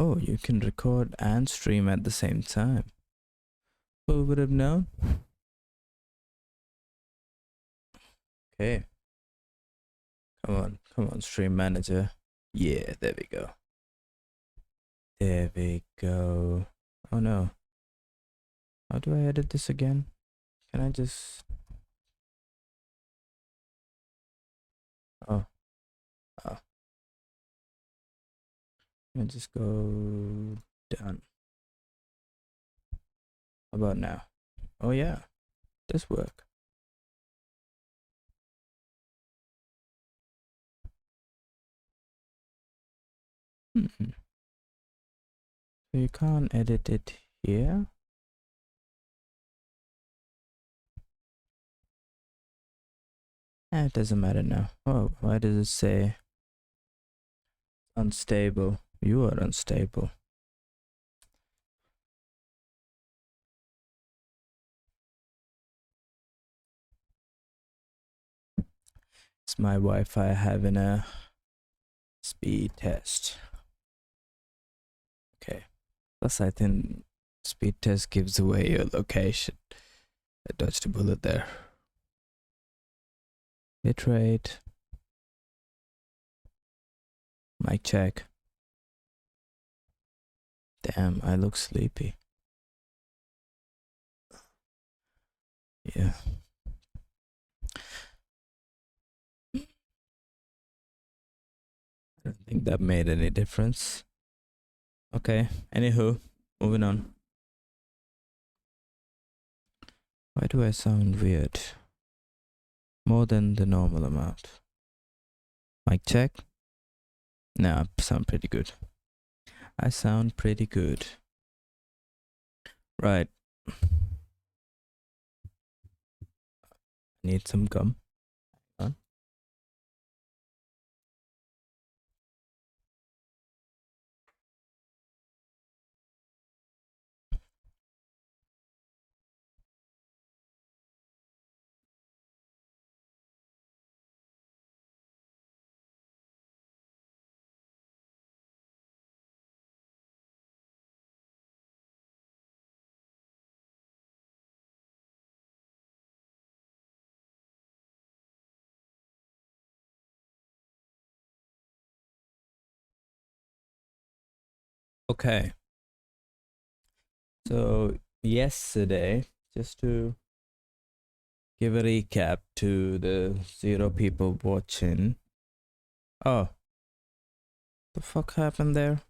Oh, you can record and stream at the same time. Who would have known? Okay. Come on, stream manager. Yeah, there we go. There we go. Oh no. How do I edit this again? Can I just... Oh. Oh. Can I just go... Done. How about now? Oh yeah. This work. So you can't edit it here? It doesn't matter now. Oh, why does it say unstable? You are unstable. It's my Wi-Fi having a speed test. Okay. Plus, I think speed test gives away your location. I dodged a bullet there. Bitrate. Mic check. Damn, I look sleepy. Yeah. I don't think that made any difference. Okay, anywho, moving on. Why do I sound weird? More than the normal amount. Mic check. No, I sound pretty good. I sound pretty good. Right. Need some gum. Hang on. Okay. So yesterday, just to give a recap to the 0 people watching. Oh. The fuck happened there?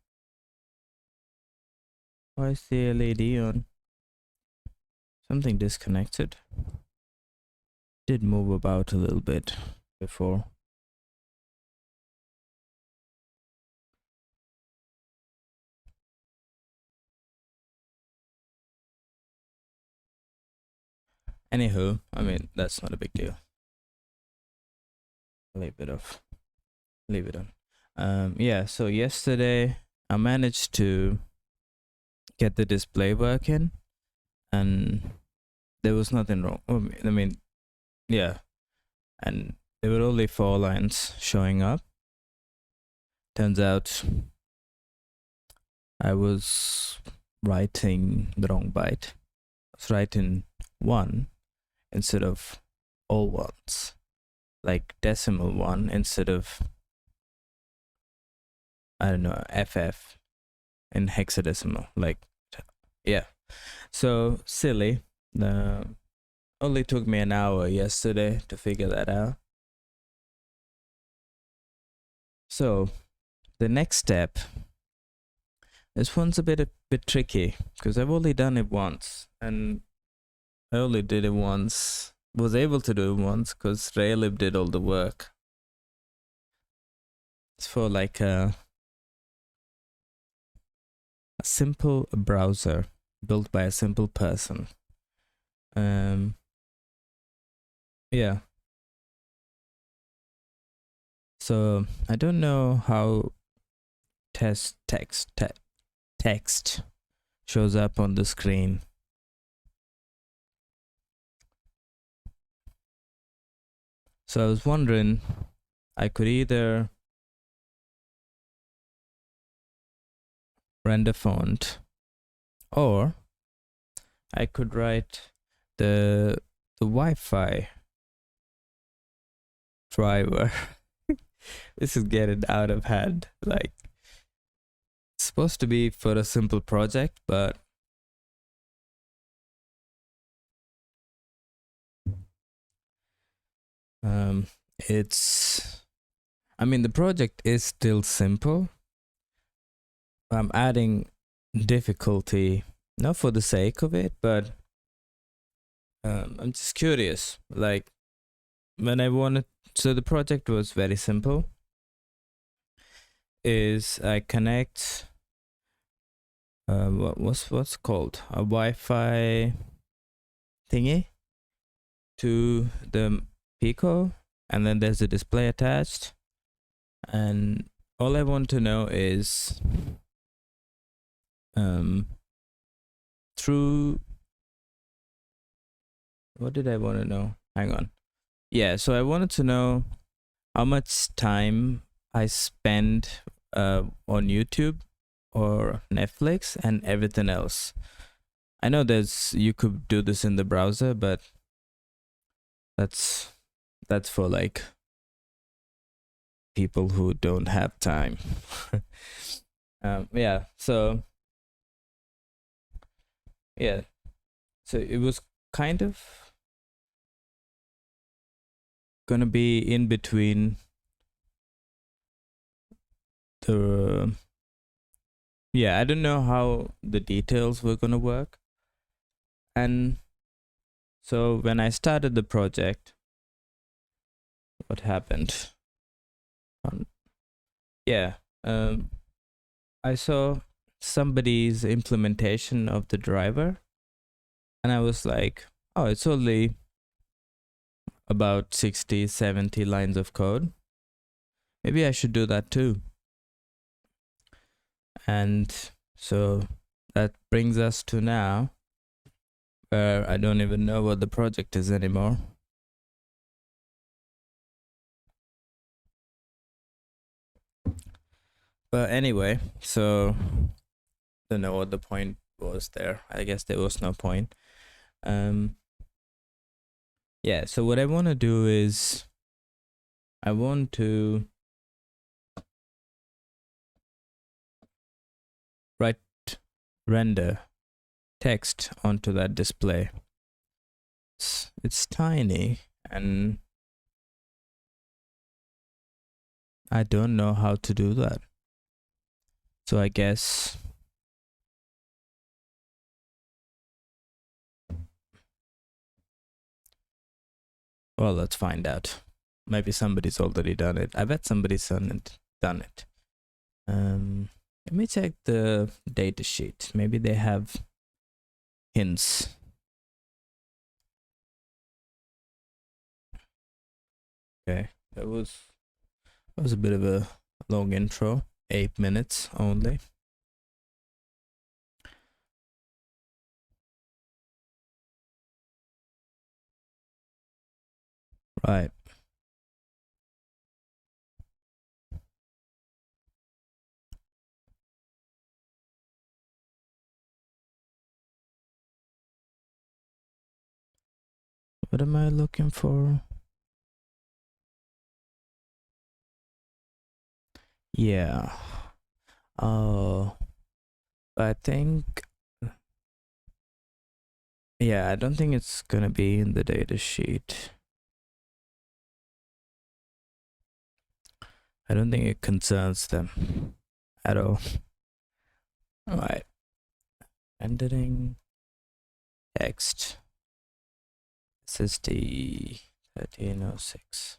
Why is the LED on? Something disconnected. Did move about a little bit before. Anywho, I mean, that's not a big deal. Leave it off. Leave it on. Yeah, so yesterday I managed to get the display working and there was nothing wrong. I mean, yeah. And there were only 4 lines showing up. Turns out I was writing the wrong byte. I was writing 1 instead of all ones, like decimal 1 instead of, I don't know, FF in hexadecimal, like, yeah. So silly. Only took me an hour yesterday to figure that out. So the next step, this one's a bit tricky because I've only done it once, and I only did it once, was able to do it once because Raylib did all the work. It's for like a simple browser built by a simple person. Yeah. So I don't know how text shows up on the screen. So I was wondering, I could either render font, or I could write the Wi-Fi driver. This is getting out of hand. Like, it's supposed to be for a simple project, but it's, I mean, the project is still simple. I'm adding difficulty, not for the sake of it, but I'm just curious. Like, when I wanted, so the project was very simple. Is I connect what's called a Wi-Fi thingy to the Pico, and then there's a display attached, and all I want to know is through, what did I want to know? Hang on. Yeah, so I wanted to know how much time I spend on YouTube or Netflix and everything else. I know you could do this in the browser, but that's for like people who don't have time. Yeah, so yeah, so it was kind of gonna be in between the, yeah, I don't know how the details were gonna work. And so when I started the project, what happened? Yeah, I saw somebody's implementation of the driver, and I was like, oh, it's only about 60, 70 lines of code. Maybe I should do that too. And so that brings us to now, where I don't even know what the project is anymore. But anyway, so don't know what the point was there. I guess there was no point. Yeah, so what I want to do is I want to render text onto that display. It's tiny, and I don't know how to do that. So I guess well, let's find out. Maybe somebody's already done it. I bet somebody's done it. Let me check the data sheet. Maybe they have hints. Okay, that was a bit of a long intro. 8 minutes only. Right. What am I looking for? Yeah. Oh, I think, yeah, I don't think it's gonna be in the data sheet. I don't think it concerns them at all. All right. Rendering text. SSD 1306.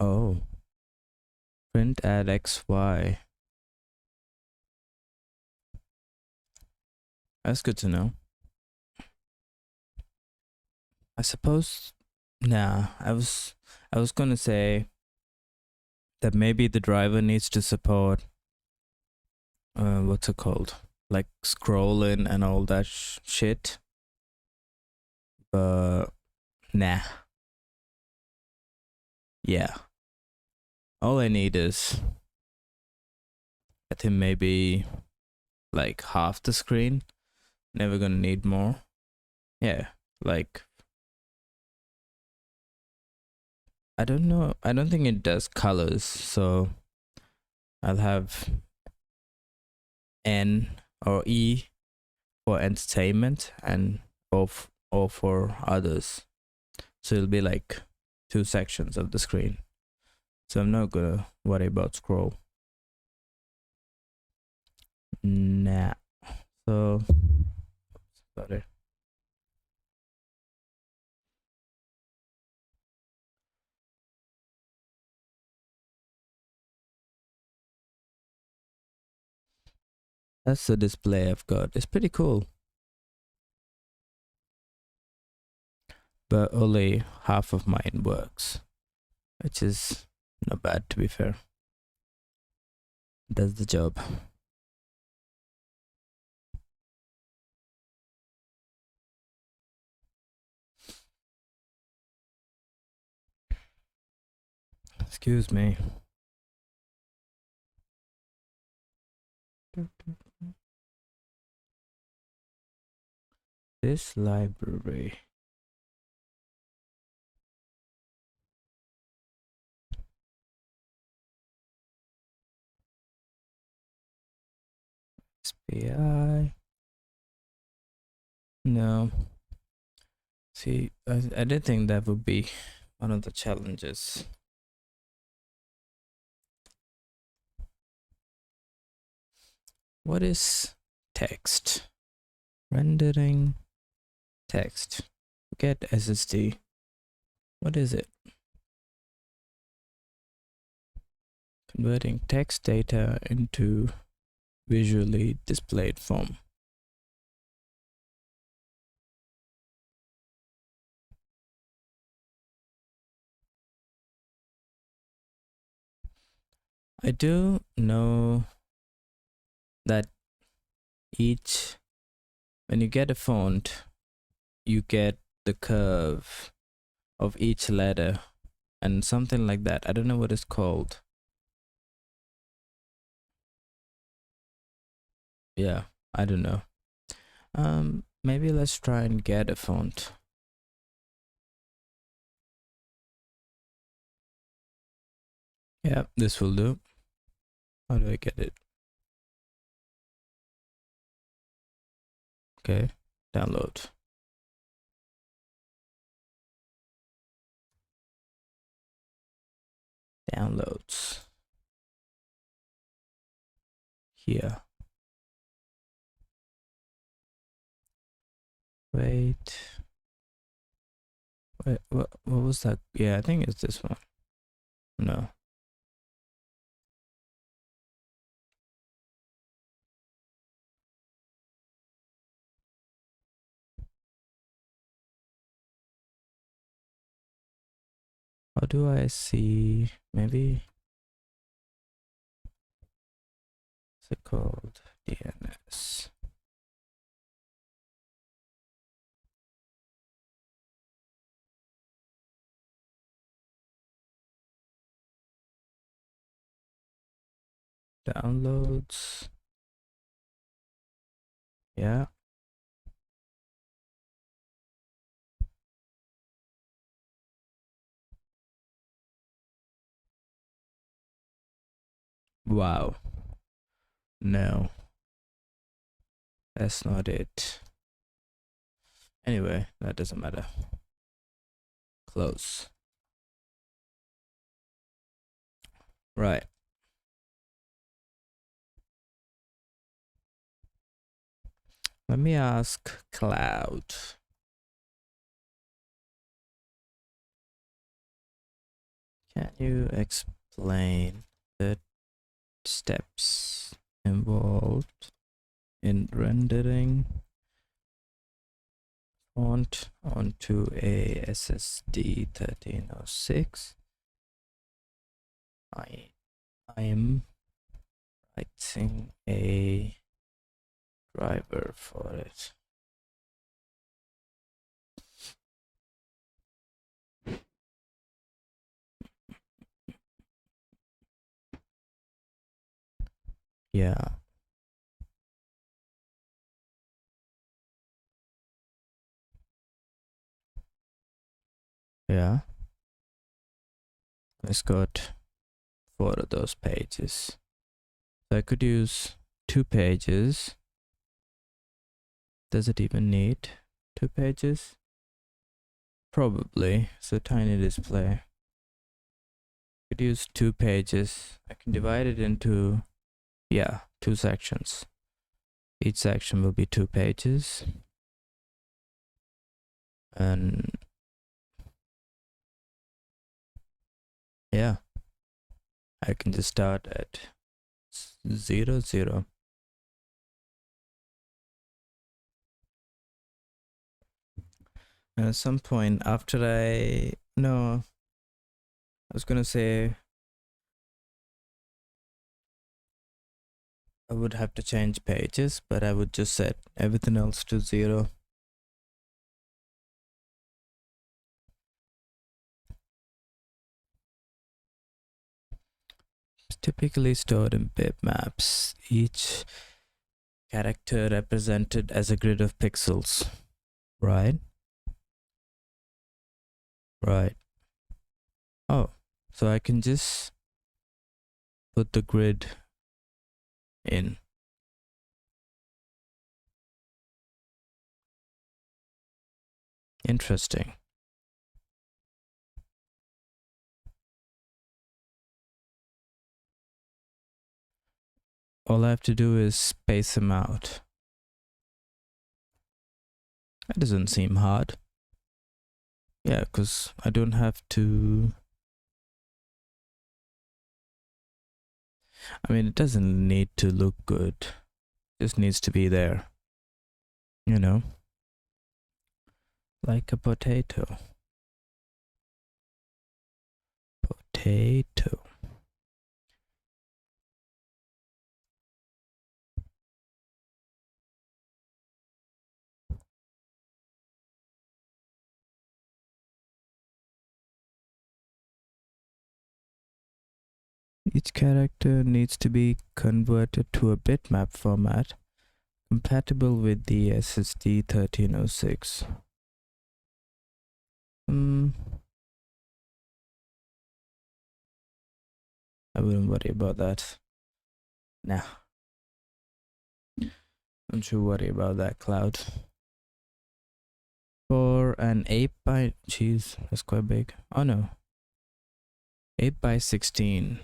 Oh. Print at XY. That's good to know. I suppose, nah, I was gonna say that maybe the driver needs to support what's it called, like scrolling and all that shit, but nah. Yeah, all I need is, I think maybe like half the screen. Never gonna need more. Yeah, like I don't know. I don't think it does colors, so I'll have N or E for entertainment and O for others. So it'll be like two sections of the screen. So I'm not gonna worry about scroll. Nah. So sorry. That's the display I've got. It's pretty cool. But only half of mine works, which is not bad to be fair. Does the job. Excuse me. This library. SPI. No. See, I did think that would be one of the challenges. What is text? Rendering text. Get SSD. What is it? Converting text data into visually displayed form. I do know that when you get a font, you get the curve of each letter and something like that. I don't know what it's called. Yeah, I don't know. Maybe let's try and get a font. Yeah, this will do. How do I get it? Okay, download. Downloads. Here. Wait. What was that? Yeah, I think it's this one. No. How do I see? Maybe what's it called? DNS. Downloads. Yeah. Wow. No, that's not it. Anyway, that doesn't matter. Close. Right. Let me ask Cloud. Can you explain the steps involved in rendering font onto a SSD 1306? I am writing a driver for it. Yeah. Yeah. It's got 4 of those pages. So I could use 2 pages. Does it even need 2 pages? Probably. It's a tiny display. Could use 2 pages. I can divide it into, yeah, 2 sections. Each section will be 2 pages. And yeah, I can just start at 0, 0. And at some point after I was gonna say I would have to change pages, but I would just set everything else to 0. It's typically stored in bitmaps, each character represented as a grid of pixels, right? Right. Oh, so I can just put the grid in. Interesting. All I have to do is space them out. That doesn't seem hard. Yeah, because I don't have to... I mean, it doesn't need to look good. It just needs to be there. You know? Like a potato. Potato. Each character needs to be converted to a bitmap format compatible with the SSD 1306. I wouldn't worry about that. Nah. Don't you worry about that, Cloud. For an 8 by... Jeez, that's quite big. Oh no. 8 by 16.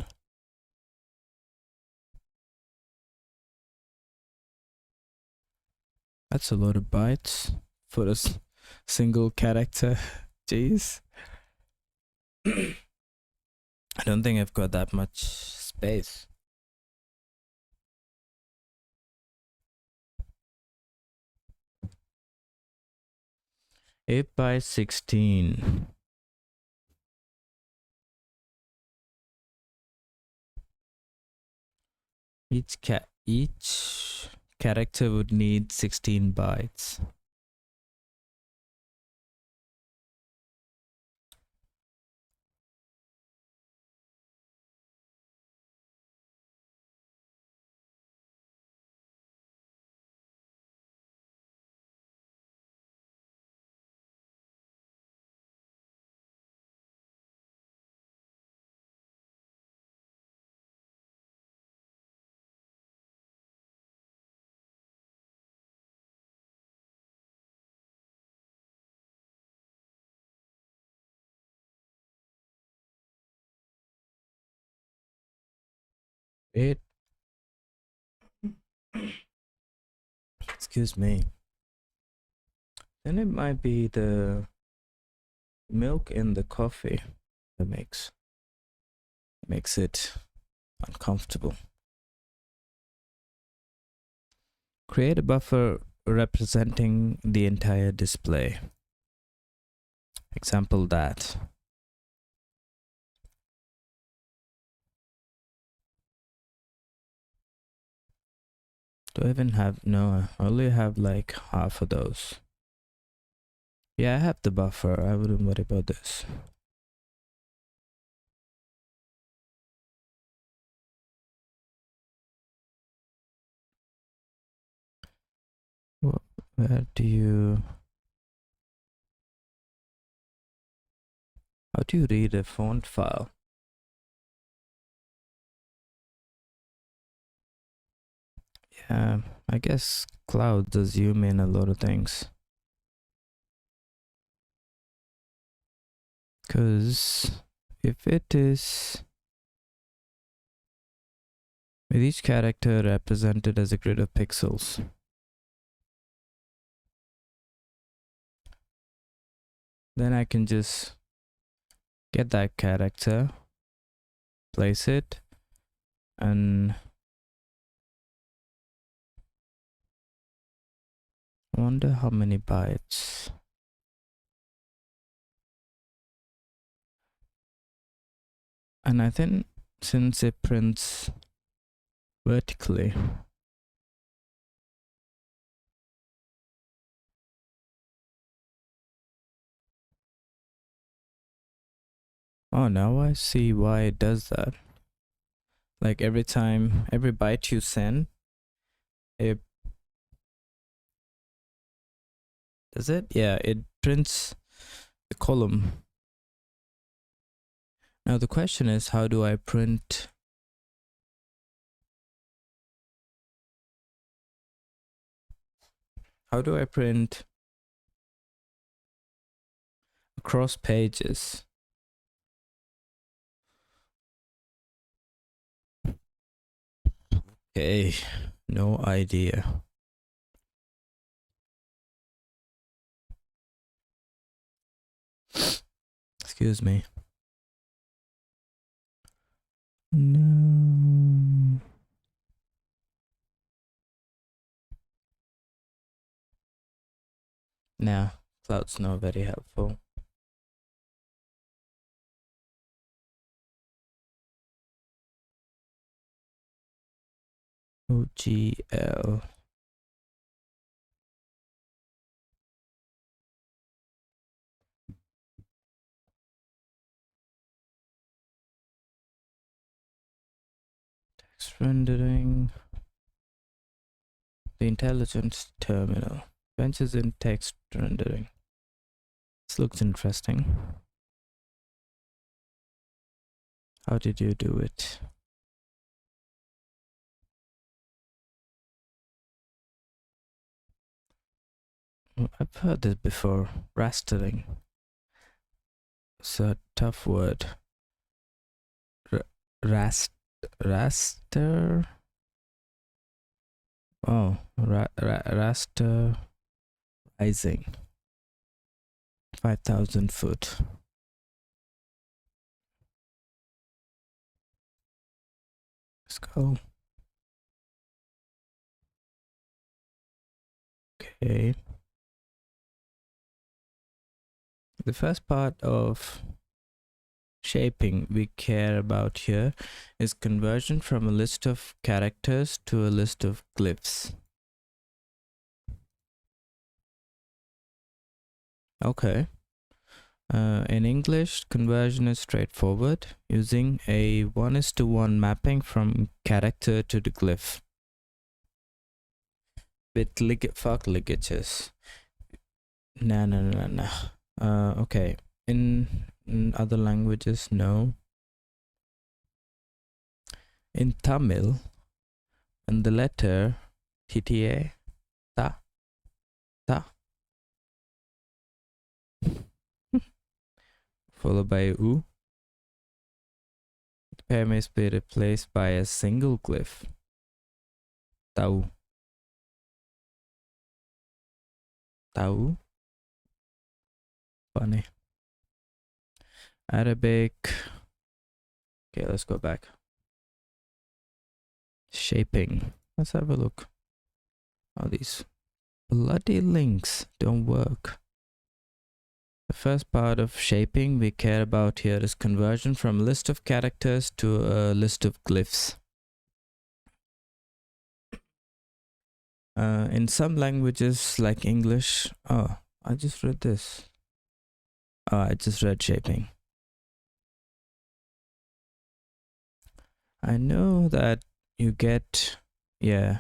That's a lot of bytes for a single character. Jeez. I don't think I've got that much space. Eight by 16. Each character would need 16 bytes. It. Excuse me. Then it might be the milk in the coffee that makes it uncomfortable. Create a buffer representing the entire display. Example that. Do I even have... No, I only have like half of those. Yeah, I have the buffer. I wouldn't worry about this. Where do you... How do you read a font file? Yeah, I guess cloud does zoom in a lot of things. Because if it is with each character represented as a grid of pixels, then I can just get that character, place it, and I wonder how many bytes. And I think since it prints vertically, oh, now I see why it does that. Like every time, every byte you send, it does it? Yeah, it prints the column. Now the question is, how do I print? How do I print across pages? Okay, no idea. Excuse me. No. Nah, cloud's not very helpful. OGL. Text rendering. The intelligence terminal. Benches in text rendering. This looks interesting. How did you do it? I've heard this before. Rastering. It's a tough word. Raster? Oh, raster rising. 5,000 foot. Let's go. Okay. The first part of shaping we care about here is conversion from a list of characters to a list of glyphs. Okay. In English, conversion is straightforward, using a 1:1 mapping from character to the glyph. With fuck ligages. No. Okay. In other languages, no. In Tamil, and the letter TTA, ta, followed by U, the pair may be replaced by a single glyph, tau. Tau. Funny. Arabic. Okay, let's go back. Shaping. Let's have a look. Oh, these bloody links don't work. The first part of shaping we care about here is conversion from a list of characters to a list of glyphs. In some languages like English, oh, I just read this. Oh, I just read shaping. I know that you get, yeah.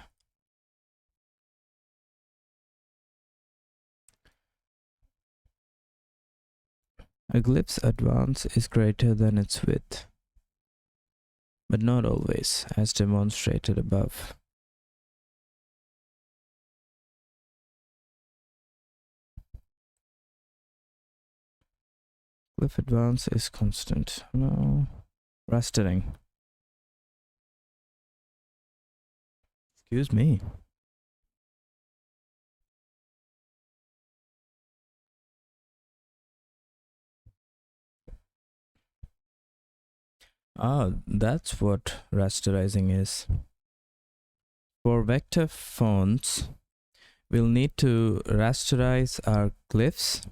A glyph's advance is greater than its width, but not always, as demonstrated above. Glyph advance is constant. No. Rastering. Excuse me. Ah, that's what rasterizing is. For vector fonts, we'll need to rasterize our glyphs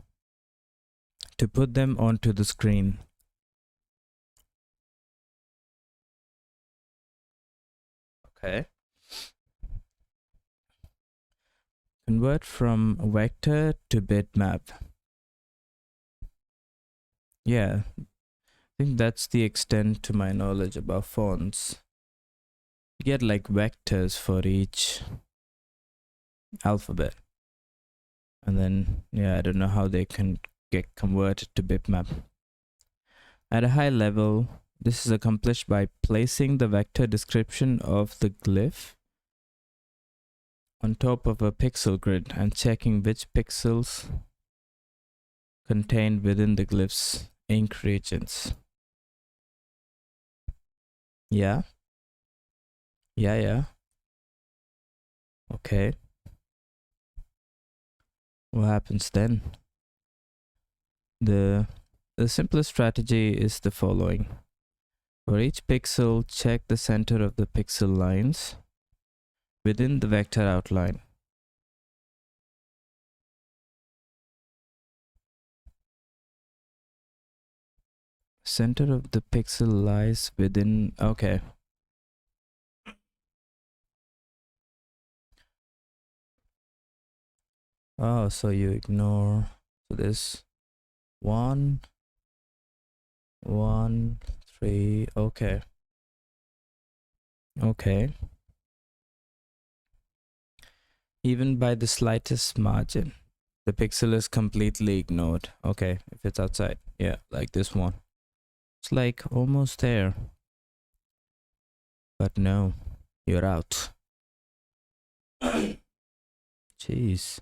to put them onto the screen. Okay. Convert from vector to bitmap. Yeah, I think that's the extent to my knowledge about fonts. You get like vectors for each alphabet. And then, yeah, I don't know how they can get converted to bitmap. At a high level, this is accomplished by placing the vector description of the glyph on top of a pixel grid and checking which pixels contained within the glyph's ink regions. Yeah. Yeah. Okay. What happens then? The simplest strategy is the following. For each pixel, check the center of the pixel lines within the vector outline. Center of the pixel lies within, okay. Oh, so you ignore, so this 1, 1, 3, okay. Okay. Even by the slightest margin, the pixel is completely ignored. Okay, if it's outside, yeah, like this one. It's like almost there. But no, you're out. Jeez.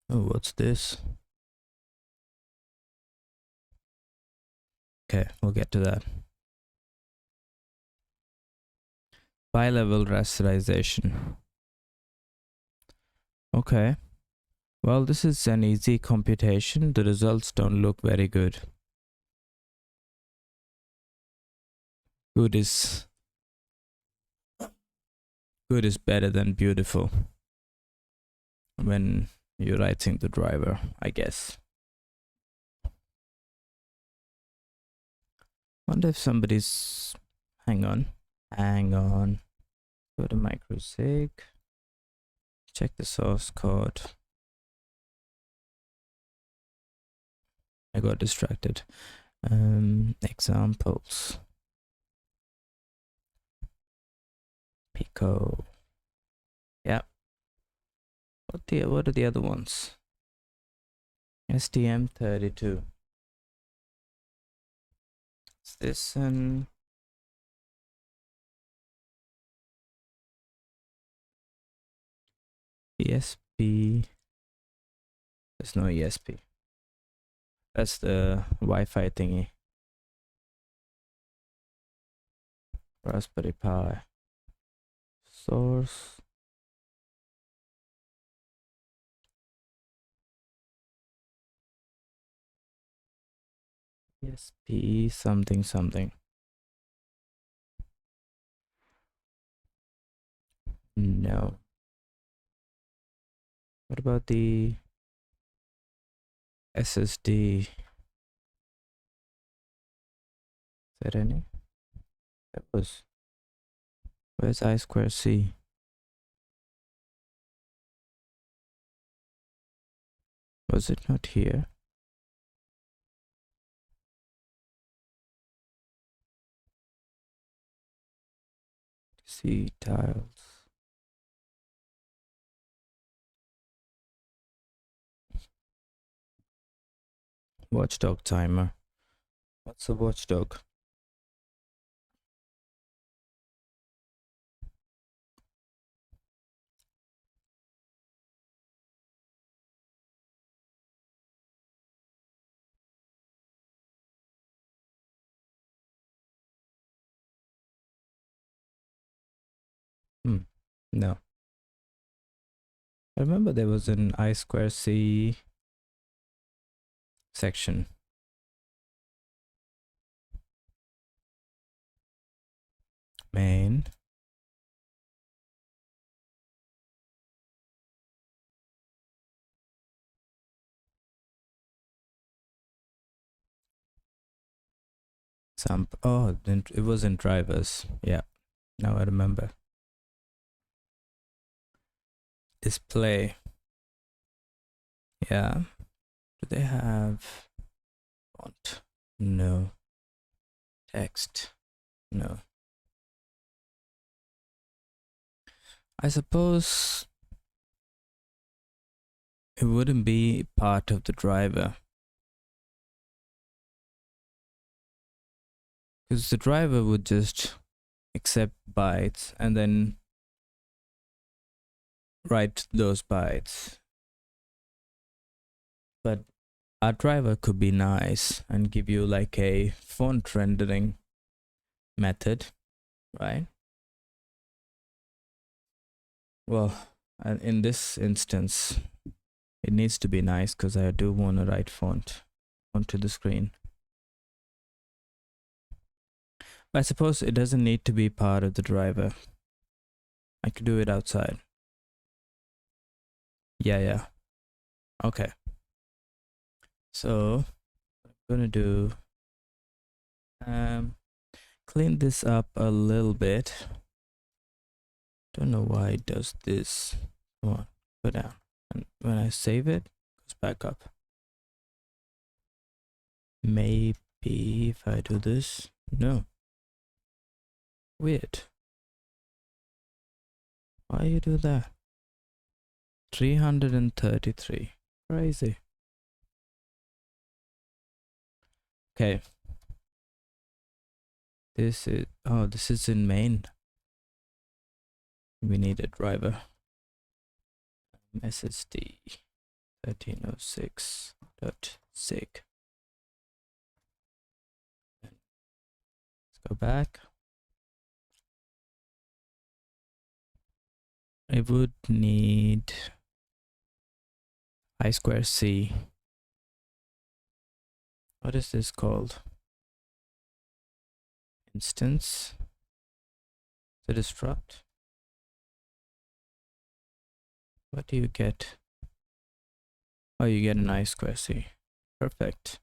Oh, what's this? Okay, we'll get to that. Bi-level rasterization. Okay. Well, this is an easy computation. The results don't look very good. Good is better than beautiful when you're writing the driver, I guess. Wonder if somebody's, hang on. Go to microsig, check the source code. I got distracted. Examples. Pico. Yeah. What are the other ones? STM32. Is this an ESP? There's no ESP. That's the Wi-Fi thingy. Raspberry Pi. Source. ESP something. No. What about the SSD? Is there any? That was. Where's I2C? Was it not here? See tiles. Watchdog timer. What's a watchdog? No. I remember there was an I square C section. Main. Some, oh, then it was in drivers. Yeah, now I remember. Display. Yeah. Do they have font? No. Text? No. I suppose it wouldn't be part of the driver, because the driver would just accept bytes and then write those bytes. But our driver could be nice and give you like a font rendering method, right? Well, in this instance, it needs to be nice because I do want to write font onto the screen. But I suppose it doesn't need to be part of the driver. I could do it outside. Yeah. Okay. So I'm gonna do clean this up a little bit. Don't know why it does this. Come on, go down. And when I save it, it goes back up. Maybe if I do this, no. Weird. Why you do that? 333. Crazy. Okay. This is in main. We need a driver. SSD 1306.sig. Let's go back. I would need I square C. What is this called? Instance. The destruct. What do you get? Oh, you get an I square C. Perfect.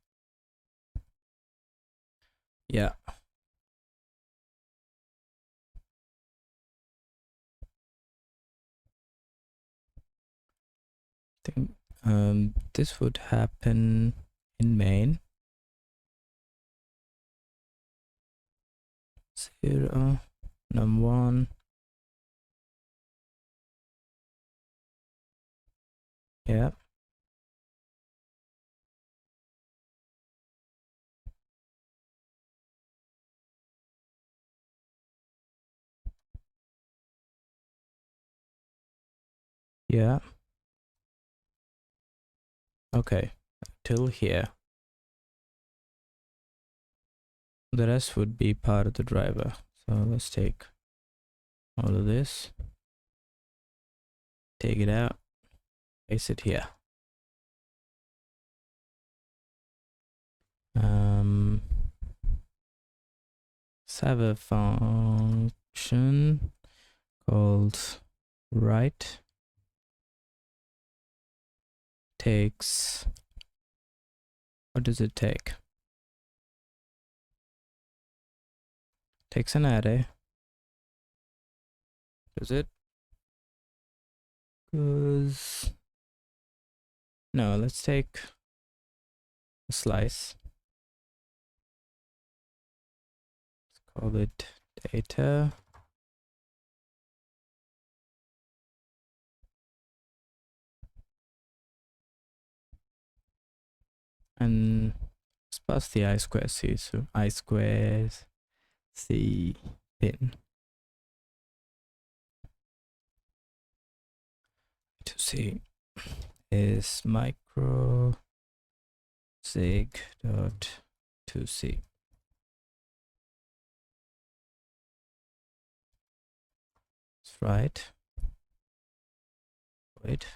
Yeah. I think this would happen in main. 0 num1. Yeah. Yeah. Okay. Till here. The rest would be part of the driver. So let's take all of this, take it out, place it here. Let's have a function called write. Takes, what does it take? Takes an array. Does it? Because no, let's take a slice. Let's call it data. and let's pass the I square C. So I square C pin to C is micro sig dot to C. That's right. Wait.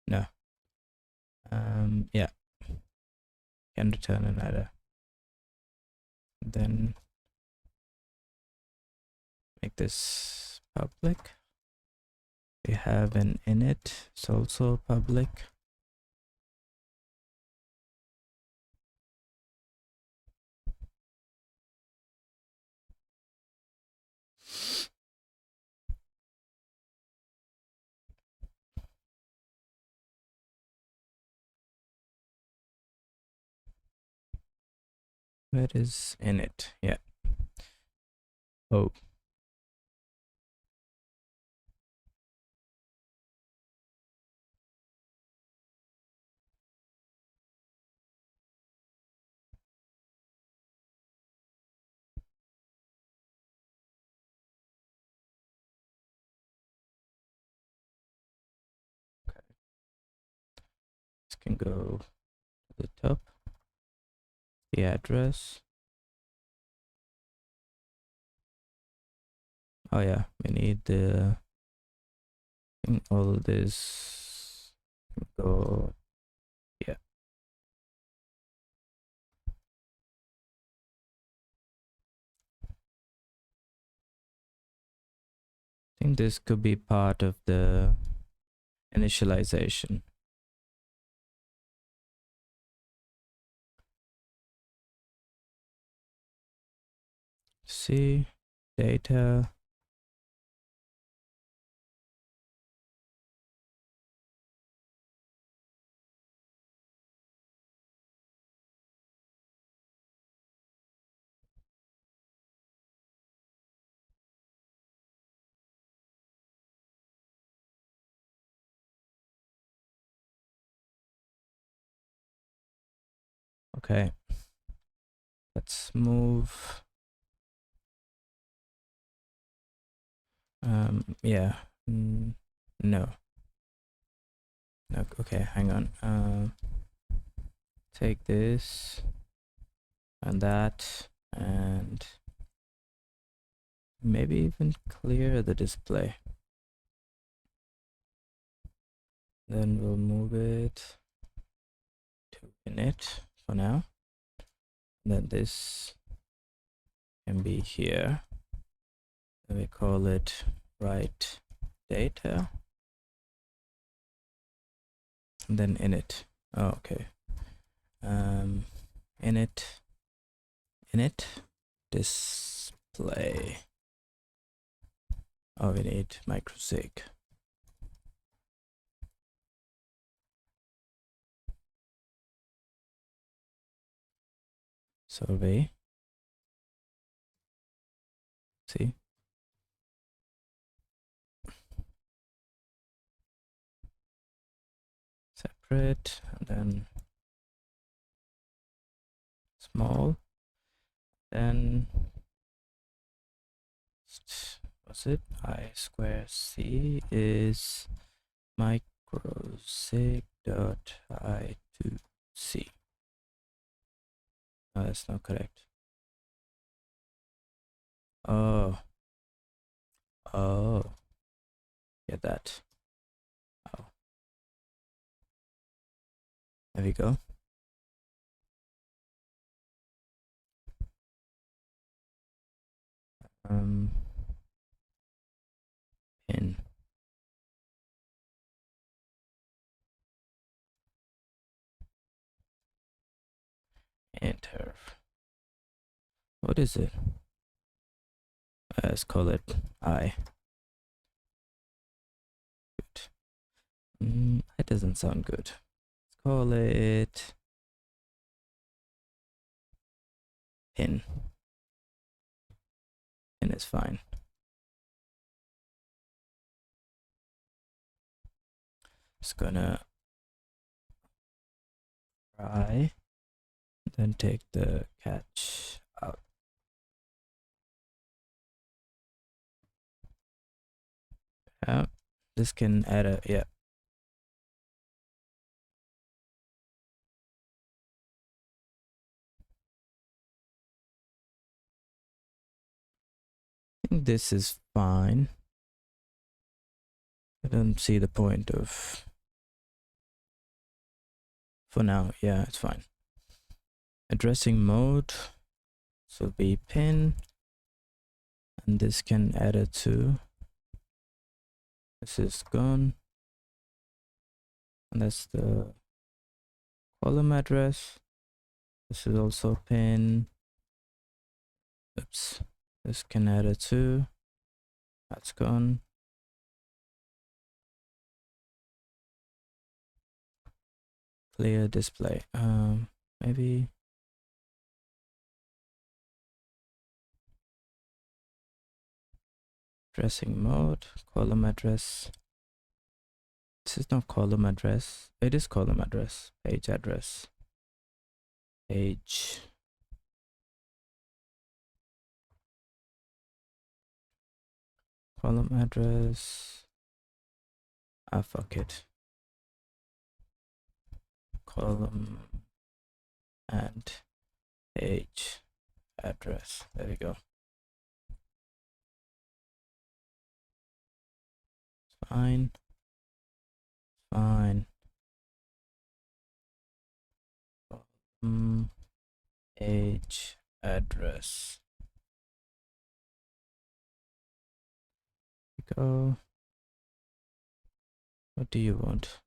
No. Yeah. Can return an error. Then make this public. We have an init, it's also public. Where is init? Yeah. Oh. This can go to the top. The address. Oh yeah, we need the all of this go. Yeah. I think this could be part of the initialization. See data. Okay. Let's move. Yeah. No. No. Okay, hang on. Take this and that, and maybe even clear the display. Then we'll move it to init for now. Then this can be here. Then we call it write data. And then init. Oh, okay. Init display. Oh, we need microsig. Survey. See. Separate, and then small. Then what's it? I square C is microsig dot I to C. No, that's not correct. Oh. Oh. Get that. Oh. There we go. Pin. Enter. What is it? Let's call it I. Good. That doesn't sound good. Let's call it pin. Pin is fine. Just gonna try, then take the catch out. Yeah, this can add a, yeah. I think this is fine. I don't see the point of, for now, yeah, it's fine. Addressing mode, this will be pin, and this can add it to, this is gone, and that's the column address. This is also pin, oops, this can add it to, that's gone. Clear display, maybe addressing mode, column address. This is not column address, it is column address, page address, page, column address, fuck it, column and page address, there we go. Fine, fine. Page address, go. What do you want?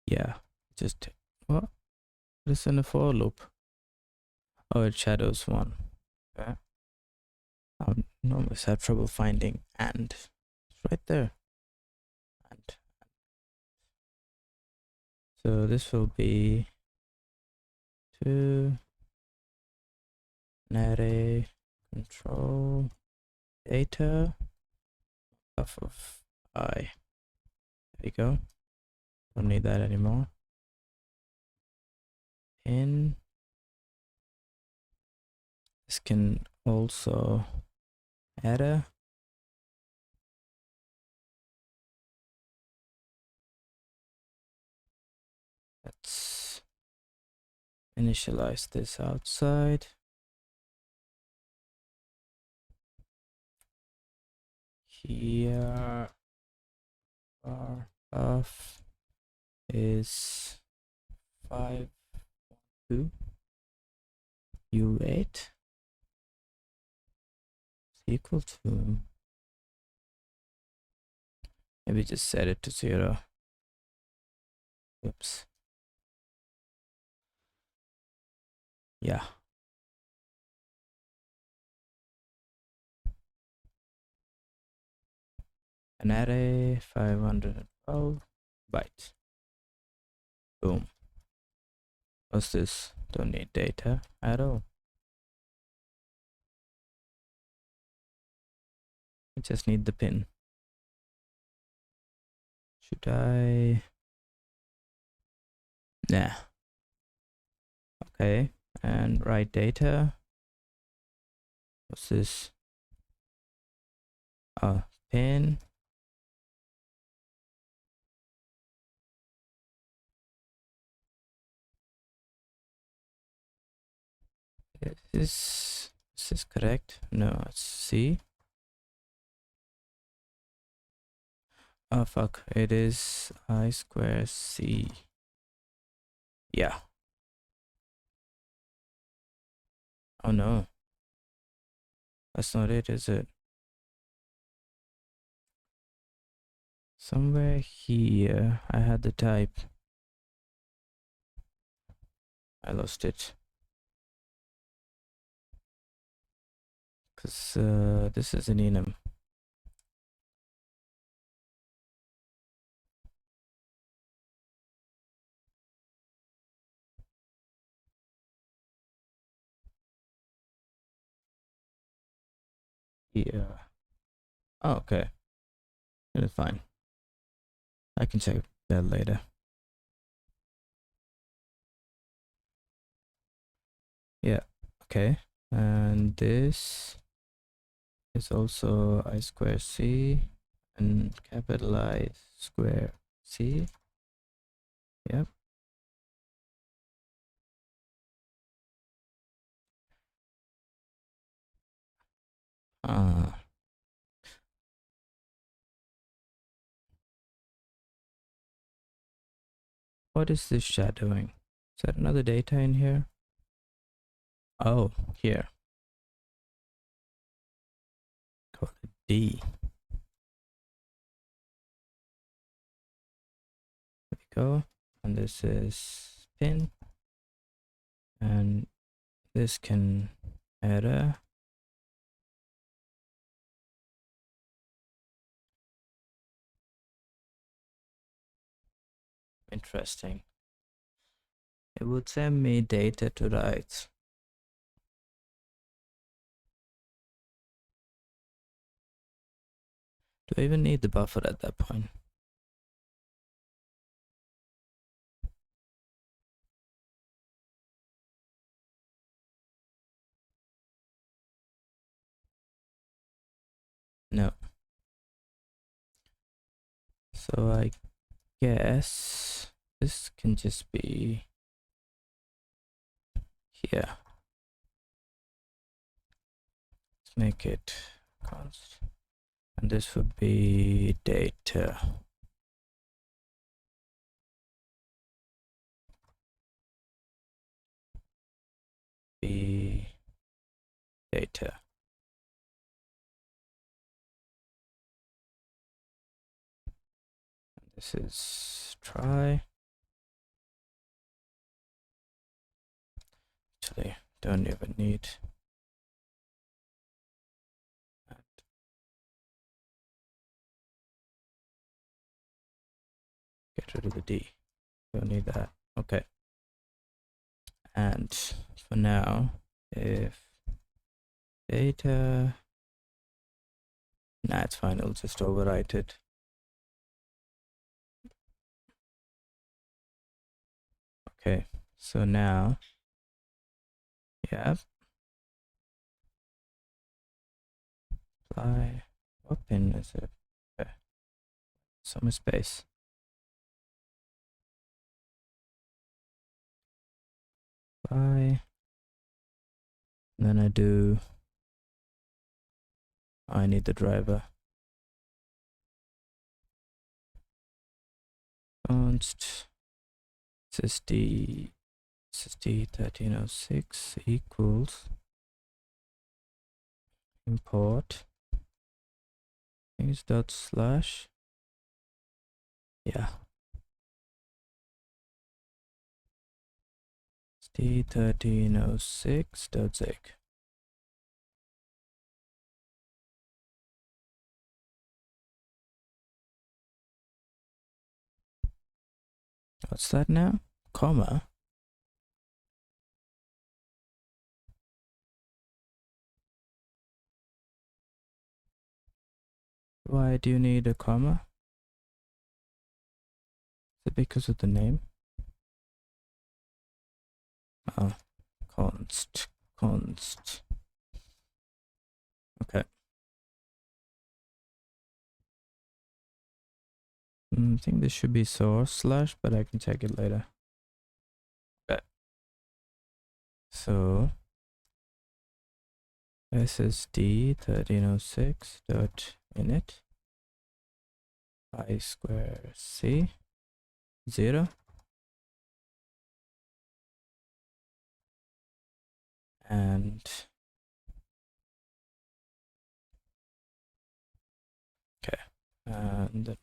Yeah, just what? Listen to for loop. Oh, it shadows one. Okay. I almost have trouble finding and it's right there. And so this will be to an array control data of I. There you go. Don't need that anymore. In this can also add a, let's initialize this outside. Here our buff is 5.2 U8 equal to, maybe just set it to 0. Oops. Yeah. An array 512 bytes. Boom. What's this? Don't need data at all. I just need the pin. Should I? Nah. Okay. And write data. What's this? Pin. Is this correct? No, it's C. Oh fuck, it is I square C. Yeah. Oh no. That's not it, is it? Somewhere here I had the type. I lost it. Cause this is an enum. Yeah. Oh, okay. It's fine. I can check that later. Yeah. Okay. And this is also I square C and capitalize square C. Yep. Ah. What is this shadowing? Is that another data in here? Oh, here. Call it D. There we go. And this is pin. And this can error. Interesting. It would send me data to write. Do I even need the buffer at that point? No. So I guess this can just be here. Let's make it const. And this would be data. Be data. This is try. Actually, don't even need that. Get rid of the D. Don't need that. Okay. And for now, if data, nah, it's fine. It'll just overwrite it. Okay. So now, yeah, apply. What pin is it? Okay. Some space. Apply. Then I do. I need the driver. Const sysd 1306 equals import things dot slash. Yeah. sd1306.zig. What's that now? Comma. Why do you need a comma? Is it because of the name? Oh, const. Okay. I think this should be source slash, but I can check it later. Okay. So SSD 1306 dot init I square C 0 and okay, and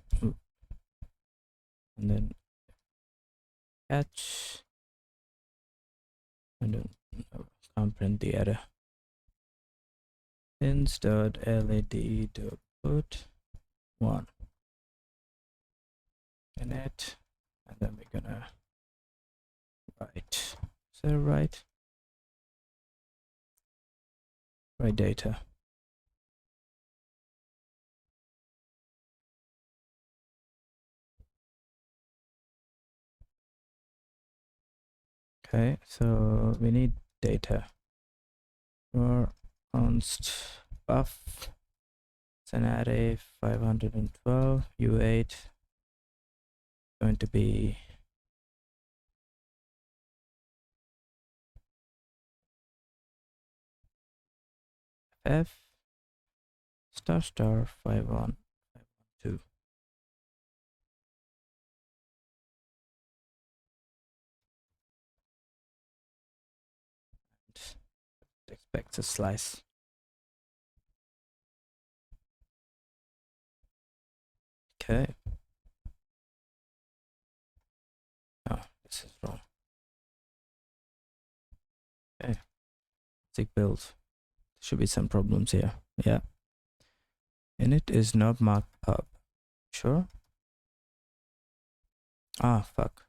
then catch. I don't know, can't print the error. Pins dot led dot put 1 in it, and then we're gonna write. Is that right? Write data. Okay, so we need data. For const buff, it's an array 512 u8 going to be f star star 51512. It expects a slice. Okay. Oh, this is wrong. Okay. Tick build. There should be some problems here. Yeah. Init is not marked pub. Sure. Ah, fuck.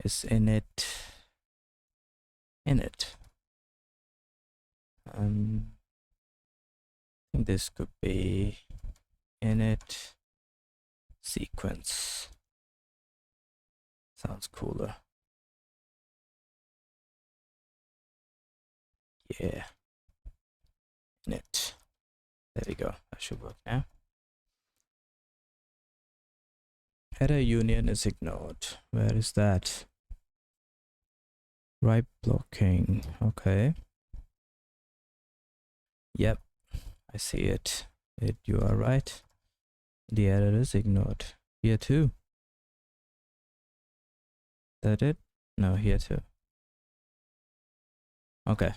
It's init. Init. I think this could be init sequence. Sounds cooler. Yeah. Init. There we go. That should work now. Header union is ignored. Where is that? Right blocking. Okay. Yep. I see it. You are right. The error is ignored. Here too. That it? No, here too. Okay.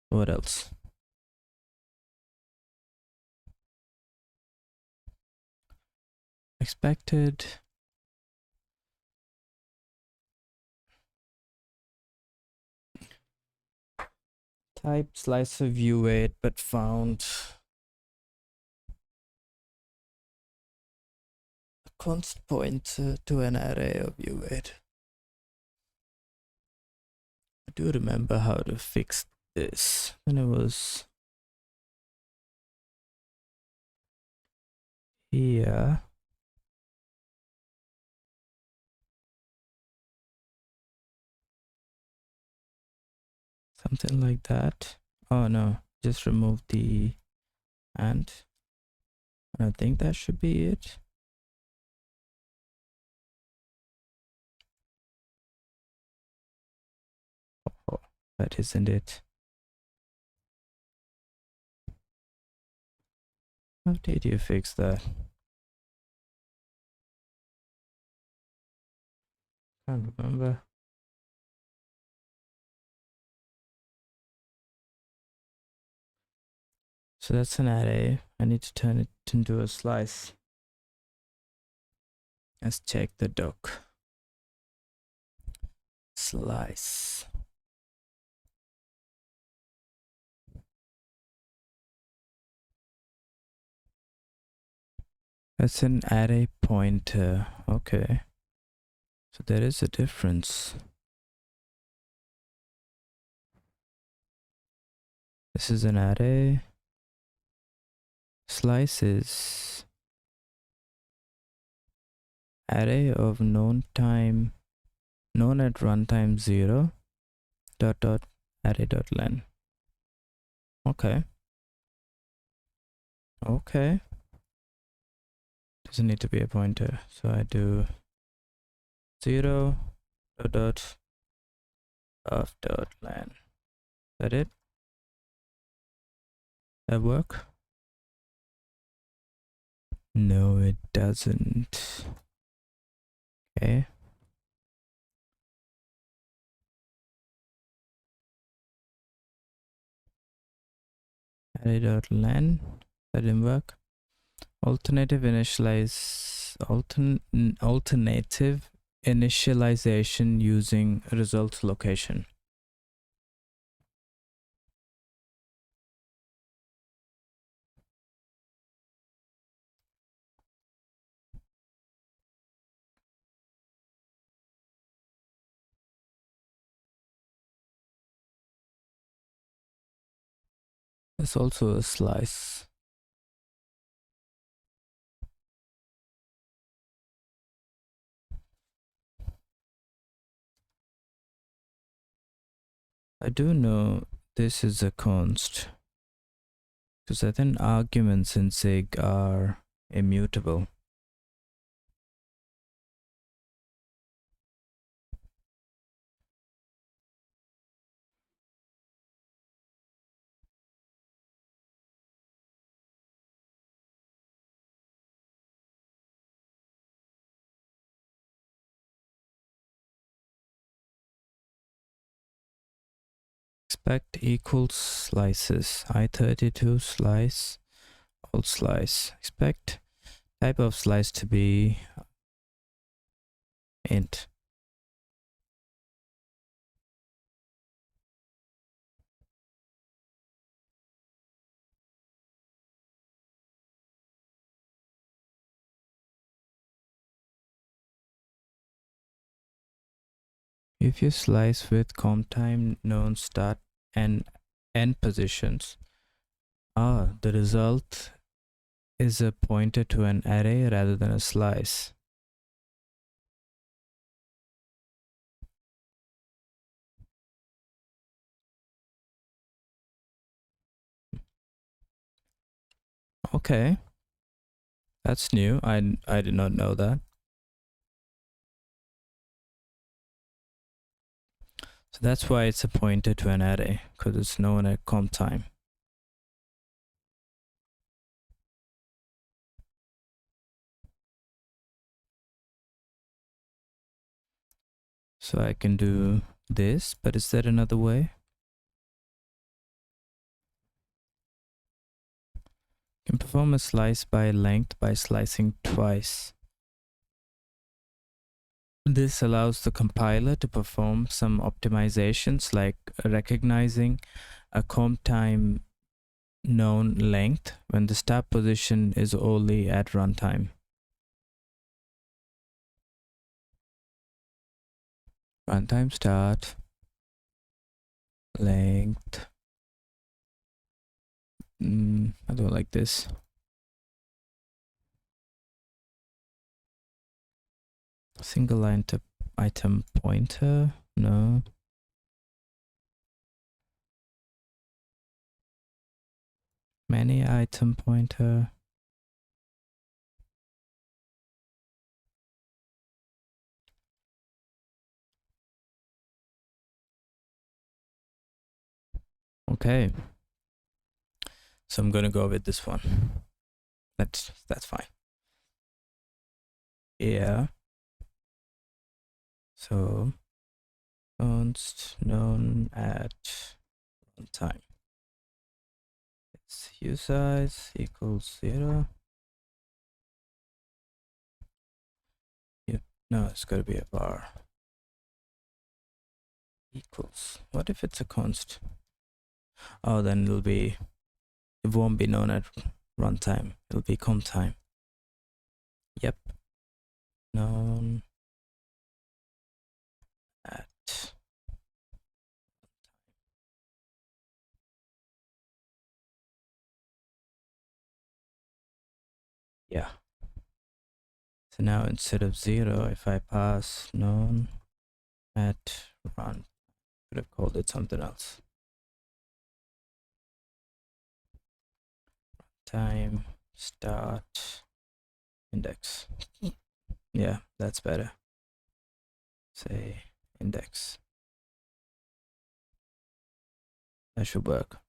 What else? Expected. Type slicer view 8 but found a const pointer to an array of view 8. I do remember how to fix this when it was here. Something like that. Oh no, just remove the and. I think that should be it. Oh, that isn't it. How did you fix that? Can't remember. So that's an array. I need to turn it into a slice. Let's check the doc. Slice. That's an array pointer. Okay. So there is a difference. This is an array. Slice is array of known at runtime 0 dot dot array dot len. Okay. Okay. Doesn't need to be a pointer. So I do 0 dot dot of dot len. Is that it? That work? No, it doesn't. Okay. Array.len. That didn't work. Alternative initialization using result location. There's also a slice. I do know this is a const, because I think arguments in SIG are immutable. Expect equals slices. I32 slice, all slice. Expect type of slice to be int. If you slice with comp time known start and end positions, the result is a pointer to an array rather than a slice. Okay, that's new. I did not know that. So that's why it's a pointer to an array, because it's known at comp time. So I can do this, but is there another way? Can perform a slice by length by slicing twice. This allows the compiler to perform some optimizations like recognizing a comp time known length when the start position is only at runtime. Runtime start length. I don't like this. Single line to item pointer. No. Many item pointer. Okay. So I'm gonna go with this one. That's fine. Yeah. So const known at runtime. Its hue size equals 0. Yep. No, it's gotta be a bar. Equals. What if it's a const? Oh, then it won't be known at runtime. It'll be comp time. Yep. Known at. Yeah. So now instead of 0, if I pass known at run, could have called it something else. Time start index. Yeah, that's better. Say index. That should work.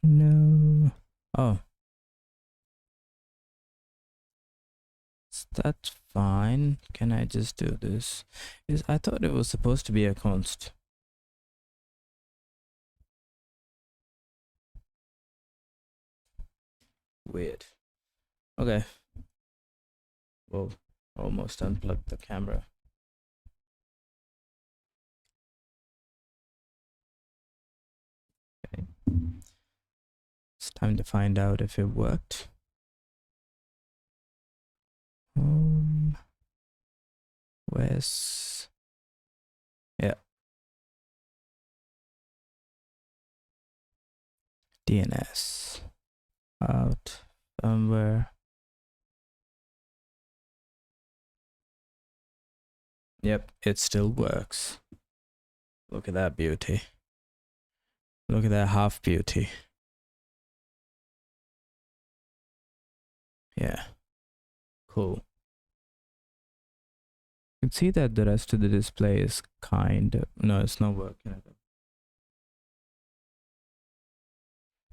No. Oh. That's fine. Can I just do this? I thought it was supposed to be a const. Weird. Okay. Well, almost unplugged the camera. Okay. It's time to find out if it worked. Where's... Yeah. DNS. Out. Somewhere. Yep, it still works. Look at that beauty. Look at that half beauty. Yeah, cool. You can see that the rest of the display is no, it's not working at all.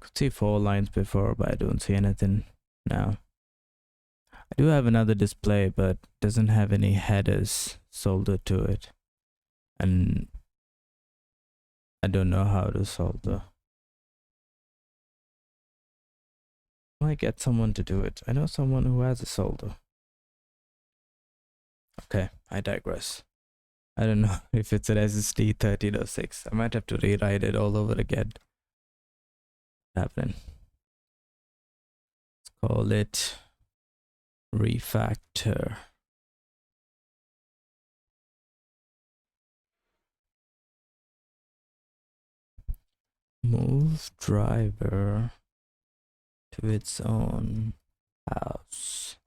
Could see 4 lines before, but I don't see anything now. I do have another display, but doesn't have any headers soldered to it. And I don't know how to solder. I might get someone to do it. I know someone who has a solder. Okay, I digress. I don't know if it's an SSD 1306. I might have to rewrite it all over again. What's happening? Let's call it Refactor. Move driver to its own house.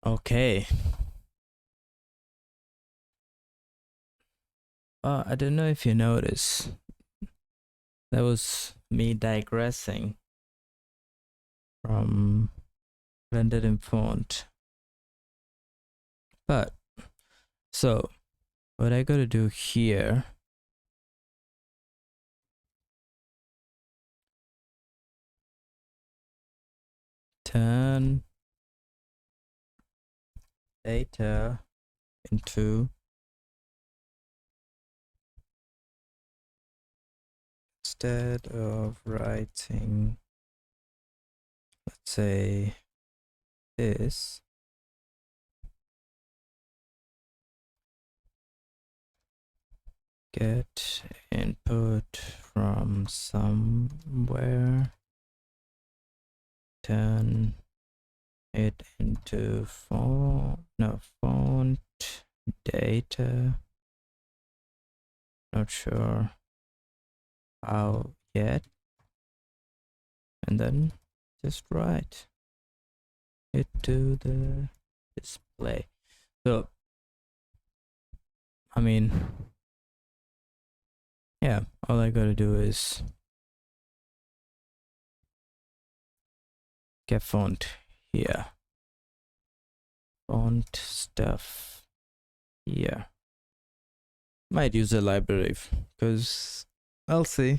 Okay. I don't know if you noticed. That was me digressing from rendered in font. But, so, what I gotta do here, turn data into instead of writing, let's say this, get input from somewhere, turn it into font data, not sure how yet, and then just write it to the display. So I mean, yeah, all I gotta do is get font here, font stuff here. Might use a library because I'll see.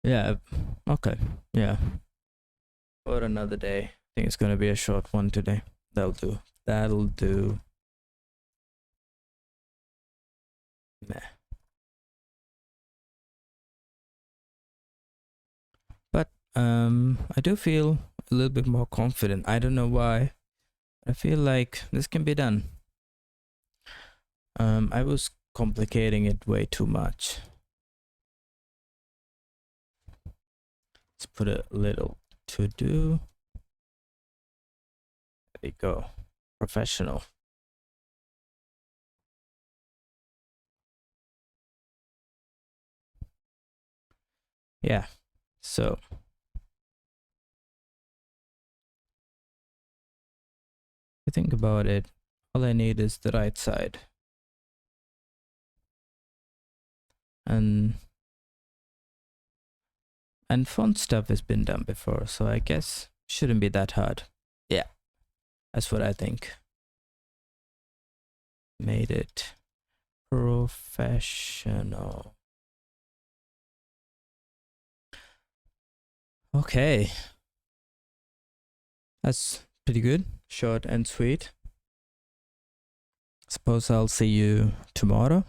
Yeah, okay, yeah. For another day. I think it's gonna be a short one today. That'll do. That'll do. Meh. But I do feel a little bit more confident. I don't know why. I feel like this can be done. I was complicating it way too much. Let's put a little to do. There you go. Professional. Yeah. So if you think about it, all I need is the right side. And font stuff has been done before, so I guess shouldn't be that hard. Yeah, that's what I think. Made it professional. Okay, that's pretty good. Short and sweet. Suppose I'll see you tomorrow.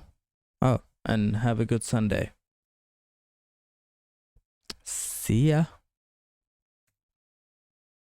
Oh, and have a good Sunday. See ya.